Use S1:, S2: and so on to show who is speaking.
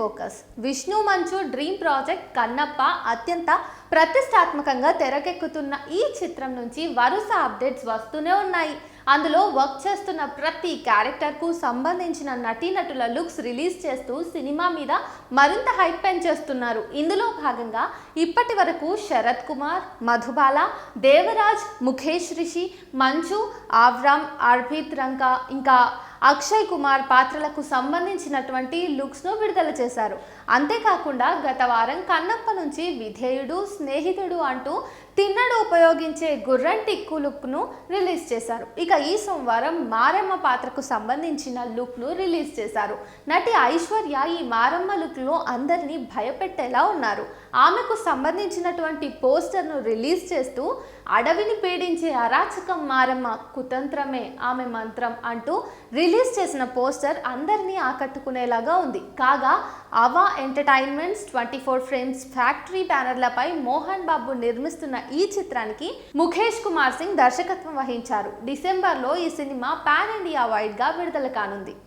S1: Focus. Vishnu మంచు dream project Kannappa అత్యంత ప్రతిష్టాత్మకంగా తెరకెక్కుతున్న ఈ చిత్రం నుంచి వరుస అప్డేట్స్ వస్తూనే ఉన్నాయి. అందులో వర్క్ చేస్తున్న ప్రతి క్యారెక్టర్కు సంబంధించిన నటీనటుల లుక్స్ రిలీజ్ చేస్తూ సినిమా మీద మరింత హైప్ పెంచేస్తున్నారు. ఇందులో భాగంగా ఇప్పటి వరకు శరత్ కుమార్, మధుబాల, దేవరాజ్, ముఖేష్ రిషి, మంచు, ఆవ్రామ్, అర్పిత్ రంకా ఇంకా అక్షయ్ కుమార్ పాత్రలకు సంబంధించినటువంటి లుక్స్ను విడుదల చేశారు. అంతేకాకుండా గత వారం కన్నప్ప నుంచి విధేయుడు, స్నేహితుడు అంటూ తిన్నడు ఉపయోగించే గుర్రం టిక్కు లుక్ను రిలీజ్ చేశారు. ఇక ఈ సోమవారం మారమ్మ పాత్రకు సంబంధించిన లుక్ను రిలీజ్ చేశారు. నటి ఐశ్వర్య ఈ మారమ్మ లుక్లో అందరినీ భయపెట్టేలా ఉన్నారు. ఆమెకు సంబంధించినటువంటి పోస్టర్ను రిలీజ్ చేస్తూ అడవిని పీడించే అరాచకం మారమ్మ, కుతంత్రమే ఆమె మంత్రం అంటూ రిలీజ్ చేసిన పోస్టర్ అందరినీ ఆకట్టుకునేలాగా ఉంది. కాగా అవా entertainments 24 frames factory బ్యానర్లపై Mohan Babu నిర్మిస్తున్న ఈ చిత్రానికి ముఖేష్ కుమార్ సింగ్ దర్శకత్వం వహించారు. డిసెంబర్లో ఈ సినిమా పాన్ ఇండియా వైడ్ గా విడుదల కానుంది.